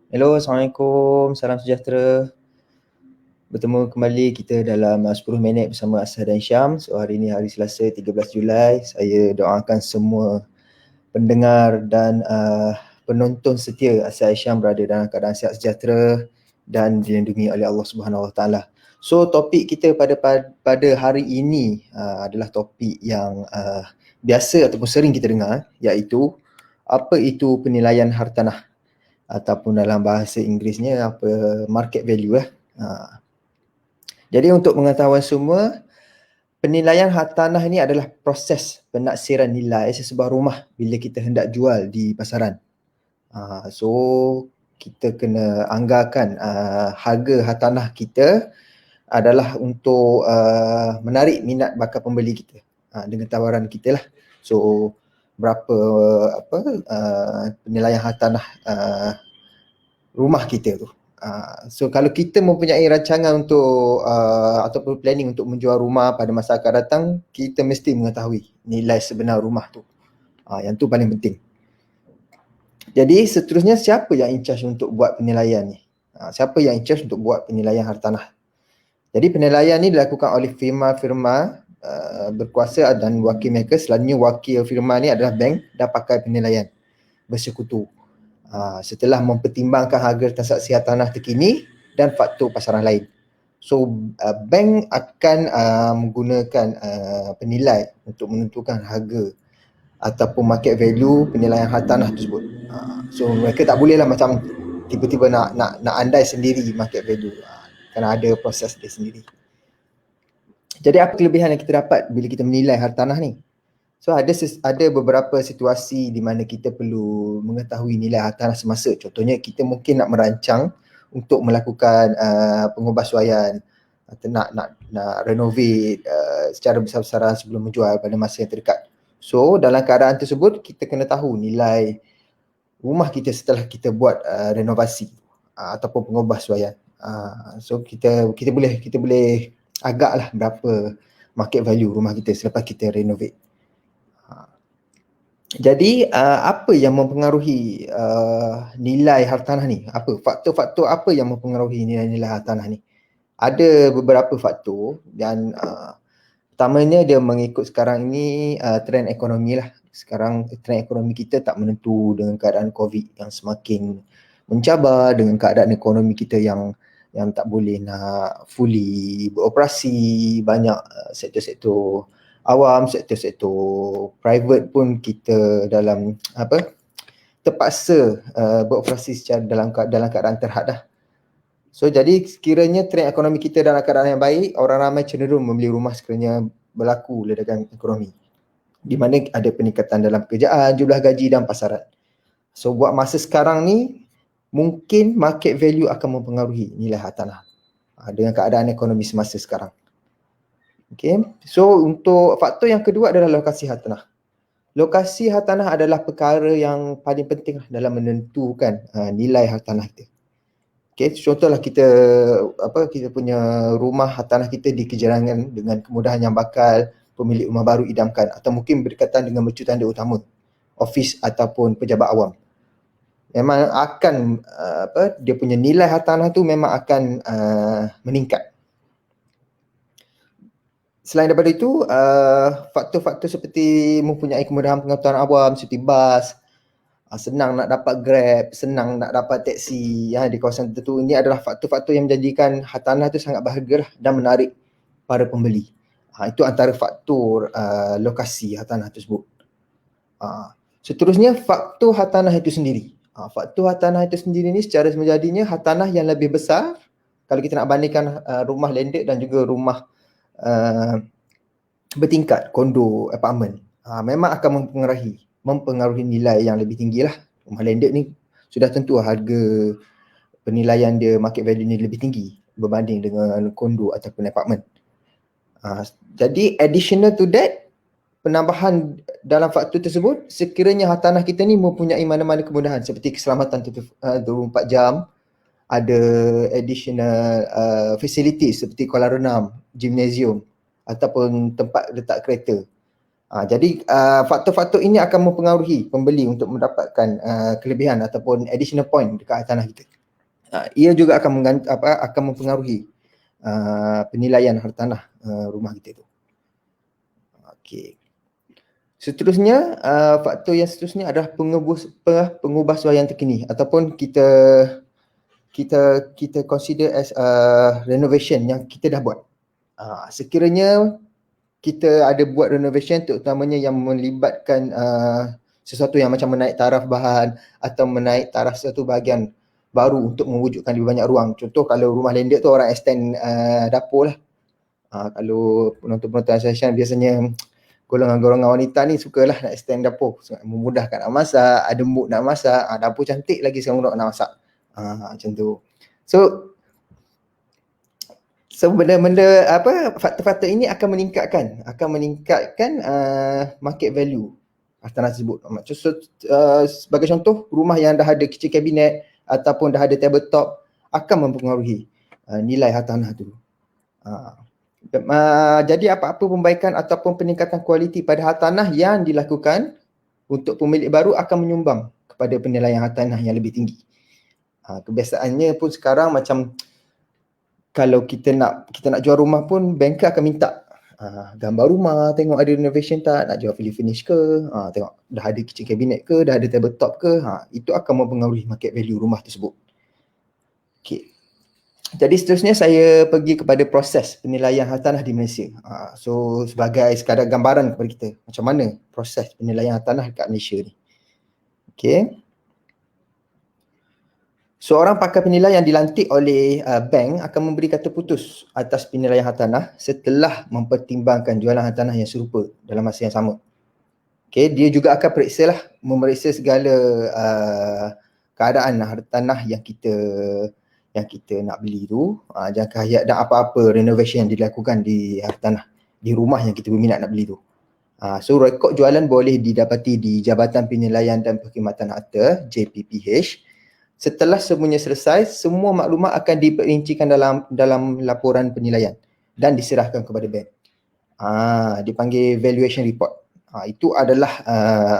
Hello, Assalamualaikum. Salam sejahtera. Bertemu kembali kita dalam 10 minit bersama Asad dan Syam. So, hari ini hari Selasa 13 Julai. Saya doakan semua pendengar dan penonton setia Asad Syam berada dalam keadaan sihat sejahtera dan dilindungi oleh Allah Subhanahu Wa Taala. So, topik kita pada hari ini adalah topik yang biasa ataupun sering kita dengar, iaitu apa itu penilaian hartanah, ataupun dalam bahasa Inggerisnya market value . Jadi untuk pengetahuan semua, penilaian hartanah ini adalah proses penaksiran nilai sesebuah rumah bila kita hendak jual di pasaran. So kita kena anggarkan harga hartanah kita adalah untuk menarik minat bakal pembeli kita dengan tawaran kita lah. So berapa penilaian hartanah rumah kita tu. So kalau kita mempunyai rancangan untuk ataupun planning untuk menjual rumah pada masa akan datang, kita mesti mengetahui nilai sebenar rumah tu. Yang tu paling penting. Jadi seterusnya, siapa yang in charge untuk buat penilaian ni? Siapa yang in charge untuk buat penilaian hartanah? Jadi penilaian ni dilakukan oleh firma-firma berkuasa dan wakil mereka. Selalunya wakil firma ni adalah bank dan pakar penilaian bersekutu. Setelah mempertimbangkan harga transaksi hartanah terkini dan faktor pasaran lain. So bank akan menggunakan penilai untuk menentukan harga ataupun market value penilaian hartanah tersebut. So mereka tak bolehlah macam tiba-tiba nak andai sendiri market value. Kerana ada proses dia sendiri. Jadi apa kelebihan yang kita dapat bila kita menilai hartanah ni? So ada beberapa situasi di mana kita perlu mengetahui nilai hartanah semasa. Contohnya kita mungkin nak merancang untuk melakukan pengubahsuaian atau nak renovate secara besar-besaran sebelum menjual pada masa yang terdekat. So dalam keadaan tersebut kita kena tahu nilai rumah kita setelah kita buat renovasi ataupun pengubahsuaian. So kita boleh agaklah berapa market value rumah kita selepas kita renovate. Jadi apa yang mempengaruhi nilai hartanah ni? Faktor-faktor apa yang mempengaruhi nilai-nilai hartanah ni? Ada beberapa faktor dan pertamanya dia mengikut sekarang ini trend ekonomi lah. Sekarang trend ekonomi kita tak menentu dengan keadaan COVID yang semakin mencabar, dengan keadaan ekonomi kita yang tak boleh nak fully beroperasi. Banyak sektor-sektor awam, sektor-sektor private pun kita dalam terpaksa beroperasi secara dalam keadaan terhad dah. So jadi sekiranya trend ekonomi kita dalam keadaan yang baik, orang ramai cenderung membeli rumah sekiranya berlaku ledakan ekonomi, di mana ada peningkatan dalam pekerjaan, jumlah gaji dan pasaran. So buat masa sekarang ni, mungkin market value akan mempengaruhi nilai hartanah dengan keadaan ekonomi semasa sekarang. Okay. So untuk faktor yang kedua adalah lokasi hartanah. Lokasi hartanah adalah perkara yang paling penting dalam menentukan nilai hartanah kita. Okay, contohlah kita punya rumah hartanah kita di kejerangan dengan kemudahan yang bakal pemilik rumah baru idamkan, atau mungkin berdekatan dengan mercu tanda utama, ofis ataupun pejabat awam. Memang akan dia punya nilai hartanah tu memang akan meningkat. Selain daripada itu, faktor-faktor seperti mempunyai kemudahan pengetahuan awam seperti bas, senang nak dapat Grab, senang nak dapat teksi di kawasan tertentu. Ini adalah faktor-faktor yang menjadikan hartanah itu sangat berharga dan menarik para pembeli. Itu antara faktor lokasi hartanah tersebut. Seterusnya, faktor hartanah itu sendiri. Faktor hartanah itu sendiri ni secara semajadinya hartanah yang lebih besar, kalau kita nak bandingkan rumah landed dan juga rumah bertingkat, kondo, apartmen, memang akan mempengaruhi nilai yang lebih tinggi lah. Rumah landed ni sudah tentu harga penilaian dia, market value ni lebih tinggi berbanding dengan kondo ataupun apartmen. Jadi additional to that, penambahan dalam faktor tersebut, sekiranya hartanah kita ni mempunyai mana-mana kemudahan seperti keselamatan 24 jam, ada additional facilities seperti kolam renang, gymnasium ataupun tempat letak kereta. Jadi faktor-faktor ini akan mempengaruhi pembeli untuk mendapatkan kelebihan ataupun additional point dekat hartanah kita. ia juga akan mempengaruhi penilaian hartanah rumah kita tu. Okey. Seterusnya, faktor yang seterusnya adalah pengubahsuaian terkini ataupun kita consider as renovation yang kita dah buat. Sekiranya kita ada buat renovation terutamanya yang melibatkan sesuatu yang macam menaik taraf bahan atau menaik taraf satu bahagian baru untuk mewujudkan lebih banyak ruang. Contoh kalau rumah landed tu orang extend dapur lah. Kalau penonton-penonton session biasanya golongan-golongan wanita ni sukalah nak extend dapur, memudahkan nak masak, ada mood nak masak, dapur cantik lagi sekarang nak masak. Macam tu. So benda-benda faktor-faktor ini akan meningkatkan market value hartanah tersebut. Sebagai contoh, rumah yang dah ada kitchen cabinet ataupun dah ada tabletop akan mempengaruhi nilai hartanah tu. Jadi apa-apa perbaikan ataupun peningkatan kualiti pada hartanah yang dilakukan untuk pemilik baru akan menyumbang kepada penilaian hartanah yang lebih tinggi. Kebiasaannya pun sekarang macam kalau kita nak jual rumah pun banker akan minta gambar rumah, tengok ada renovation tak, nak jual fully finish ke, tengok dah ada kitchen cabinet ke, dah ada tabletop ke, itu akan mempengaruhi market value rumah tersebut. Okay. Jadi seterusnya saya pergi kepada proses penilaian hartanah di Malaysia. So sebagai sekadar gambaran kepada kita macam mana proses penilaian hartanah dekat Malaysia ni. Okay. Seorang pakar penilai yang dilantik oleh bank akan memberi kata putus atas penilaian hartanah setelah mempertimbangkan jualan hartanah yang serupa dalam masa yang sama. Okay, dia juga akan memeriksa segala keadaan hartanah yang kita nak beli tu, jangka dan apa-apa renovation yang dilakukan di hartanah, di rumah yang kita berminat nak beli tu. So rekod jualan boleh didapati di Jabatan Penilaian dan Perkhidmatan Harta JPPH. Setelah semuanya selesai, semua maklumat akan diperincikan dalam laporan penilaian dan diserahkan kepada bank. Dipanggil valuation report. Itu adalah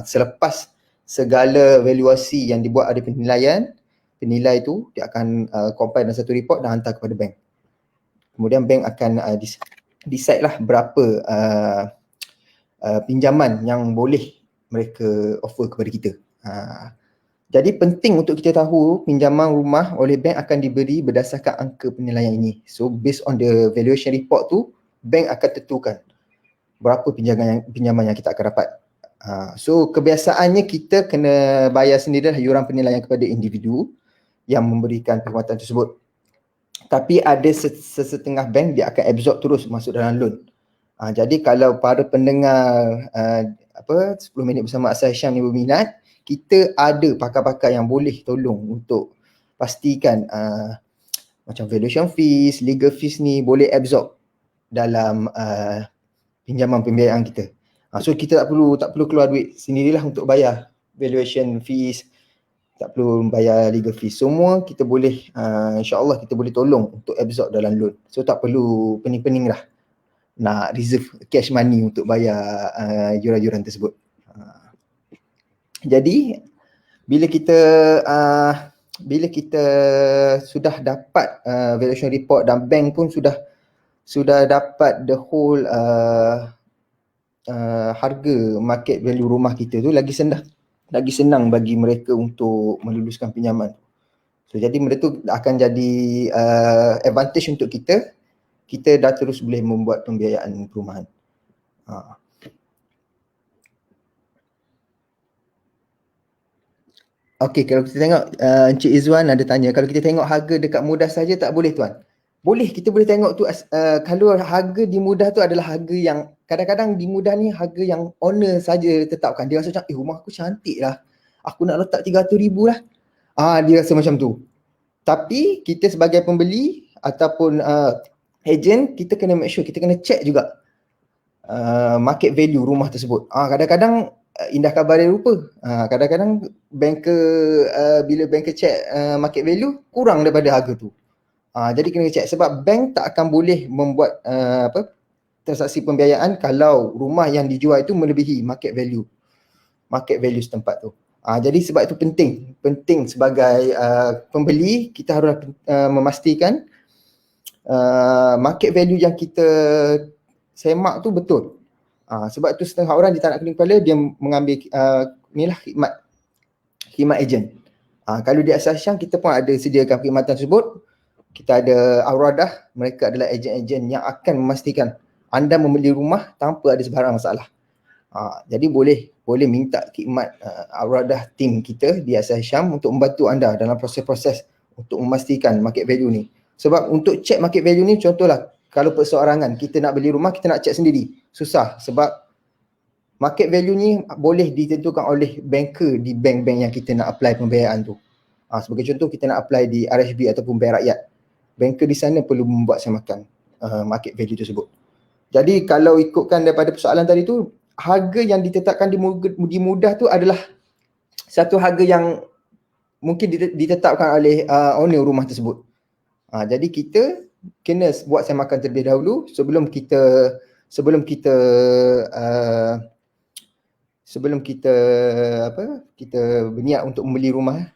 selepas segala valuasi yang dibuat ada penilai tu dia akan compile dalam satu report dan hantar kepada bank. Kemudian bank akan decide lah berapa pinjaman yang boleh mereka offer kepada kita. Jadi penting untuk kita tahu pinjaman rumah oleh bank akan diberi berdasarkan angka penilaian ini. So based on the valuation report tu, bank akan tentukan berapa pinjaman yang kita akan dapat. So kebiasaannya kita kena bayar sendirilah yuran penilaian kepada individu yang memberikan perkhidmatan tersebut. Tapi ada sesetengah bank dia akan absorb terus masuk dalam loan. Jadi kalau para pendengar 10 minit bersama Asal Syam ni berminat, kita ada pakar-pakar yang boleh tolong untuk pastikan macam valuation fees, legal fees ni boleh absorb dalam pinjaman pembiayaan kita. So kita tak perlu keluar duit sendirilah untuk bayar valuation fees, tak perlu bayar legal fees. Semua kita boleh insya-Allah kita boleh tolong untuk absorb dalam loan. So tak perlu pening-pening lah nak reserve cash money untuk bayar yuran-yuran tersebut. Jadi bila kita sudah dapat valuation report dan bank pun sudah dapat the whole harga market value rumah kita tu, lagi senang bagi mereka untuk meluluskan pinjaman. So jadi benda tu akan jadi advantage untuk kita dah terus boleh membuat pembiayaan perumahan. Okey, kalau kita tengok Encik Izwan ada tanya, kalau kita tengok harga dekat Mudah saja tak boleh tuan? Boleh, kita boleh tengok tu kalau harga di Mudah tu adalah harga yang kadang-kadang di Mudah ni harga yang owner saja tetapkan. Dia rasa macam rumah aku cantik lah, aku nak letak 300,000 lah. Dia rasa macam tu. Tapi kita sebagai pembeli ataupun agent, kita kena make sure, kita kena check juga market value rumah tersebut. Kadang-kadang indah kabar dia rupa. Kadang-kadang banker bila banker check market value kurang daripada harga tu. Jadi kena check sebab bank tak akan boleh membuat transaksi pembiayaan kalau rumah yang dijual itu melebihi market value setempat tu. Jadi sebab itu penting sebagai pembeli kita harus memastikan market value yang kita semak tu betul. Sebab tu setengah orang dia tak nak kening kepala, dia mengambil inilah khidmat ejen. Kalau di Asas Syam kita pun ada sediakan perkhidmatan tersebut. Kita ada Auradah, mereka adalah ejen-ejen yang akan memastikan anda membeli rumah tanpa ada sebarang masalah. Jadi boleh minta khidmat Auradah tim kita di Asas Syam untuk membantu anda dalam proses-proses untuk memastikan market value ni. Sebab untuk check market value ni, contohlah kalau perseorangan kita nak beli rumah, kita nak check sendiri, susah sebab market value ni boleh ditentukan oleh banker di bank-bank yang kita nak apply pembiayaan tu. Sebagai contoh, kita nak apply di RHB ataupun Bank Rakyat, banker di sana perlu membuat semakan market value tersebut. Jadi kalau ikutkan daripada persoalan tadi tu, harga yang ditetapkan di mudah tu adalah satu harga yang mungkin ditetapkan oleh owner rumah tersebut. Jadi kita kena buat semakan terlebih dahulu sebelum kita kita berniat untuk membeli rumah.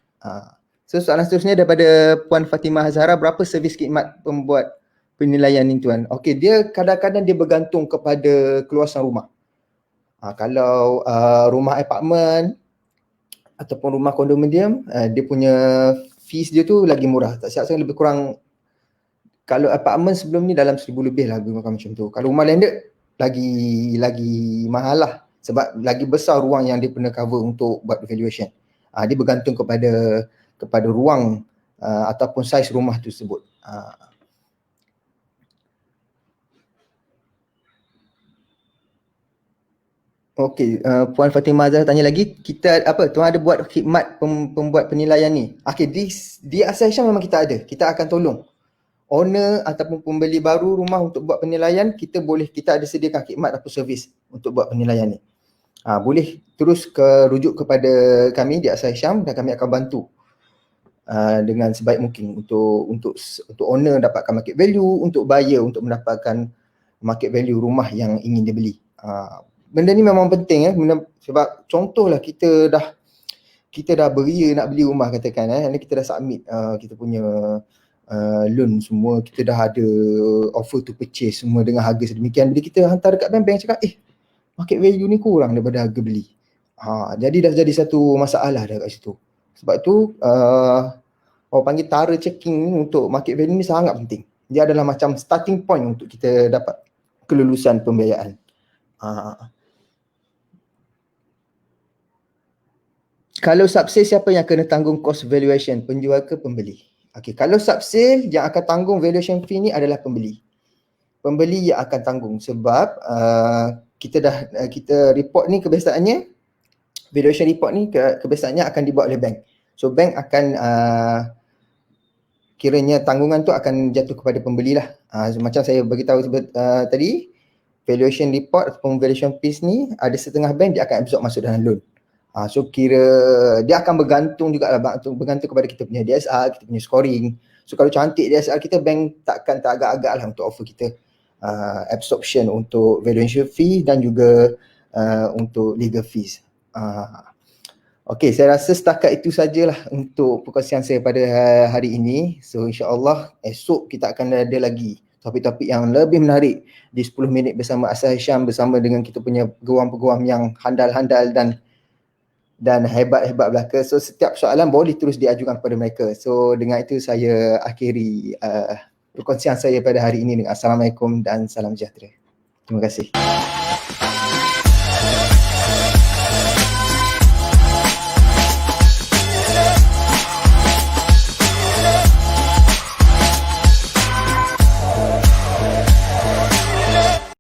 So soalan seterusnya daripada Puan Fatimah Hazara, berapa servis khidmat pembuat penilaian ni tuan? Okey, dia kadang-kadang dia bergantung kepada keluasan rumah. Kalau rumah apartmen ataupun rumah kondominium, dia punya fees dia tu lagi murah. Tak silap saya lebih kurang, kalau apartmen sebelum ni dalam 1,000 lebih lah lebih macam tu. Kalau rumah landed lagi mahal lah sebab lagi besar ruang yang dia pernah cover untuk buat valuation. Dia bergantung kepada ruang ataupun saiz rumah tersebut. Okey, Puan Fatimah Azhar tanya lagi, kita tuan ada buat khidmat pembuat penilaian ni? Okey, di Asas Syam memang kita ada. Kita akan tolong owner ataupun pembeli baru rumah untuk buat penilaian. Kita ada sediakan khidmat atau servis untuk buat penilaian ni. Boleh terus rujuk kepada kami di Asas Syam dan kami akan bantu dengan sebaik mungkin untuk owner dapatkan market value, untuk buyer untuk mendapatkan market value rumah yang ingin dia beli. Benda ni memang penting sebab contohlah kita dah beria nak beli rumah katakan, kita dah submit kita punya loan semua, kita dah ada offer to purchase semua dengan harga sedemikian. Bila kita hantar dekat bank cakap market value ni kurang daripada harga beli. Jadi dah jadi satu masalah dah kat situ. Sebab tu orang panggil tara checking ni untuk market value ni sangat penting. Dia adalah macam starting point untuk kita dapat kelulusan pembiayaan. Kalau subsale, siapa yang kena tanggung cost valuation, penjual ke pembeli? Okey, kalau subsale yang akan tanggung valuation fee ni adalah pembeli. Pembeli yang akan tanggung sebab kita report ni kebiasaannya, valuation report ni kebiasaannya akan dibuat oleh bank. So bank akan kiranya tanggungan tu akan jatuh kepada pembeli lah. Macam saya beritahu tadi, valuation report ataupun valuation fees ni ada setengah bank dia akan absorb masuk dalam loan. So kira dia akan bergantung juga lah, bergantung kepada kita punya DSR, kita punya scoring. So kalau cantik DSR kita, bank takkan teragak-agak lah untuk offer kita absorption untuk valuation fee dan juga untuk legal fees. Okey, saya rasa setakat itu sajalah untuk perkongsian saya pada hari ini. So insya-Allah esok kita akan ada lagi topik-topik yang lebih menarik di 10 minit bersama Asas Syam, bersama dengan kita punya peguam-peguam yang handal-handal dan hebat-hebat belaka. So setiap soalan boleh terus diajukan kepada mereka. So dengan itu saya akhiri perkongsian saya pada hari ini. Assalamualaikum dan salam sejahtera. Terima kasih.